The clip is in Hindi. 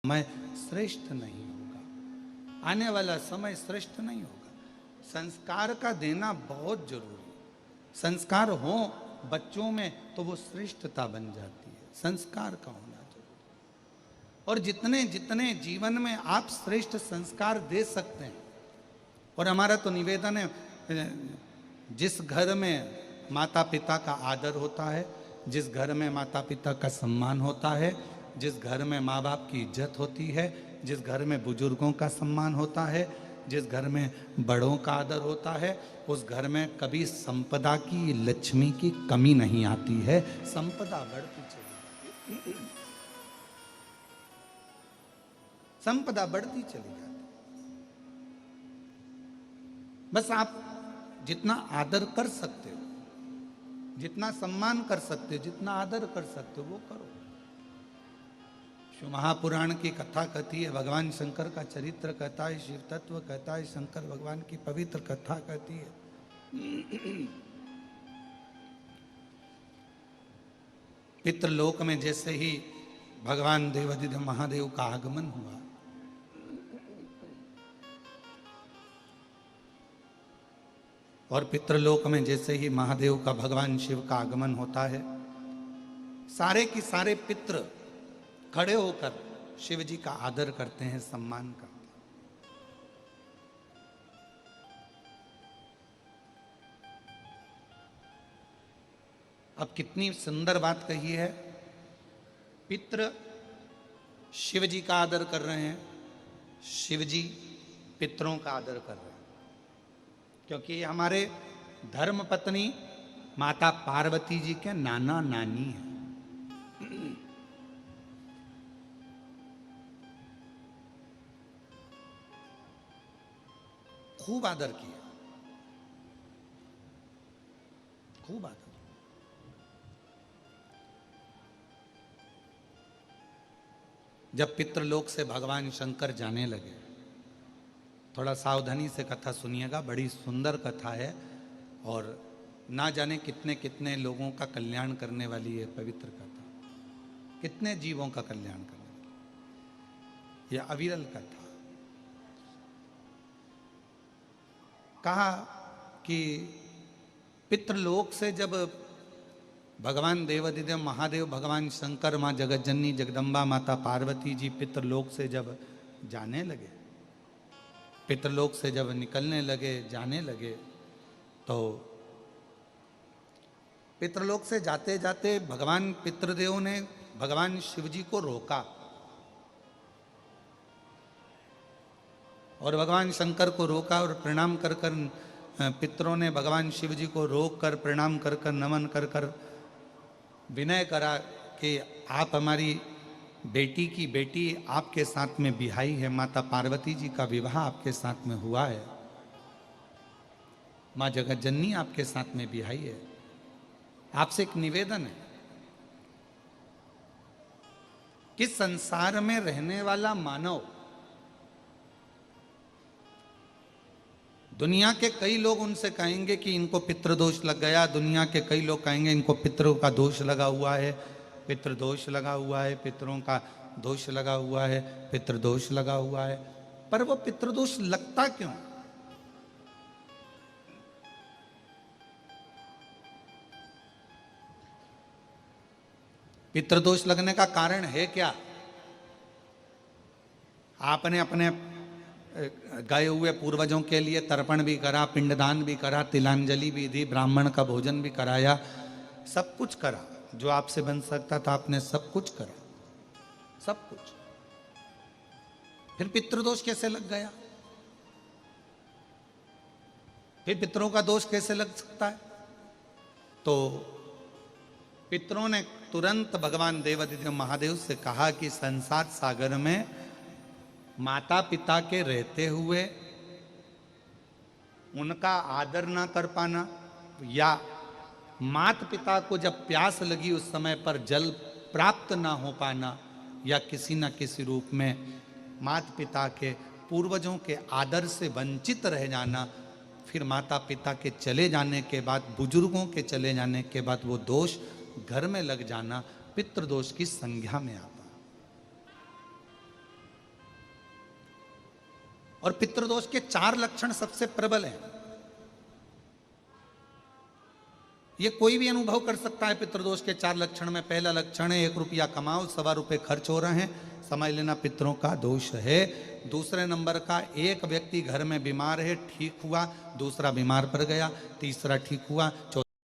समय श्रेष्ठ नहीं होगा, आने वाला समय श्रेष्ठ नहीं होगा। संस्कार का देना बहुत जरूरी है। संस्कार हो बच्चों में तो वो श्रेष्ठता बन जाती है। संस्कार का होना जरूरी, और जितने जितने जीवन में आप श्रेष्ठ संस्कार दे सकते हैं। और हमारा तो निवेदन है, जिस घर में माता पिता का आदर होता है, जिस घर में माता पिता का सम्मान होता है, जिस घर में माँ बाप की इज्जत होती है, जिस घर में बुजुर्गों का सम्मान होता है, जिस घर में बड़ों का आदर होता है, उस घर में कभी संपदा की, लक्ष्मी की कमी नहीं आती है। संपदा बढ़ती चली जाती, संपदा बढ़ती चली जाती। बस आप जितना आदर कर सकते हो, जितना सम्मान कर सकते हो, जितना आदर कर सकते हो वो करो। शिव महापुराण की कथा कहती है, भगवान शंकर का चरित्र कहता है, शिव तत्व कहता है, शंकर भगवान की पवित्र कथा कहती है। पितृलोक में जैसे ही भगवान देवाधिदेव महादेव का आगमन हुआ, और पितृलोक में जैसे ही महादेव का, भगवान शिव का आगमन होता है, सारे की सारे पितृ खड़े होकर शिव जी का आदर करते हैं, सम्मान करते हैं। अब कितनी सुंदर बात कही है, पितृ शिव जी का आदर कर रहे हैं, शिव जी पितरों का आदर कर रहे हैं, क्योंकि हमारे धर्म पत्नी माता पार्वती जी के नाना नानी हैं। खूब आदर किया, खूब आदर। जब पितृलोक से भगवान शंकर जाने लगे, थोड़ा सावधानी से कथा सुनिएगा, बड़ी सुंदर कथा है, और ना जाने कितने कितने लोगों का कल्याण करने वाली है पवित्र कथा, कितने जीवों का कल्याण करने वाली यह अविरल कथा। कहा कि पितृलोक से जब भगवान देवाधिदेव महादेव, भगवान शंकर, माँ जगतजननी जगदम्बा माता पार्वती जी पितृलोक से जब जाने लगे, पितृलोक से जब निकलने लगे, जाने लगे, तो पितृलोक से जाते जाते भगवान पितृदेव ने भगवान शिव जी को रोका, और भगवान शंकर को रोका, और प्रणाम कर कर पितरों ने भगवान शिव जी को रोक कर, प्रणाम कर कर, नमन कर कर विनय करा कि आप हमारी बेटी की बेटी आपके साथ में बिहाई है, माता पार्वती जी का विवाह आपके साथ में हुआ है, माँ जगतजननी आपके साथ में बिहाई है, आपसे एक निवेदन है कि संसार में रहने वाला मानव, दुनिया के कई लोग उनसे कहेंगे कि इनको पितृदोष लग गया, दुनिया के कई लोग कहेंगे इनको पितरों का दोष लगा हुआ है, पितृदोष लगा हुआ है, पितरों का दोष लगा हुआ है, पितृदोष लगा हुआ है। पर वो पितृदोष लगता क्यों? पितृदोष लगने का कारण है क्या? आपने अपने गए हुए पूर्वजों के लिए तर्पण भी करा, पिंडदान भी करा, तिलांजलि भी दी, ब्राह्मण का भोजन भी कराया, सब कुछ करा, जो आपसे बन सकता था आपने सब कुछ करा, सब कुछ। फिर पितृदोष कैसे लग गया? फिर पितरों का दोष कैसे लग सकता है? तो पितरों ने तुरंत भगवान देवाधिदेव महादेव से कहा कि संसार सागर में माता पिता के रहते हुए उनका आदर ना कर पाना, या माता पिता को जब प्यास लगी उस समय पर जल प्राप्त ना हो पाना, या किसी न किसी रूप में माता पिता के, पूर्वजों के आदर से वंचित रह जाना, फिर माता पिता के चले जाने के बाद, बुजुर्गों के चले जाने के बाद वो दोष घर में लग जाना, पितृदोष की संज्ञा में आता। और पितृदोष के 4 लक्षण सबसे प्रबल हैं। ये कोई भी अनुभव कर सकता है। पितृदोष के 4 लक्षण में पहला लक्षण है 1 रुपया कमाओ, 1.25 रुपये खर्च हो रहे हैं, समझ लेना पितरों का दोष है। दूसरे नंबर का, एक व्यक्ति घर में बीमार है, ठीक हुआ, दूसरा बीमार पड़ गया, तीसरा ठीक हुआ,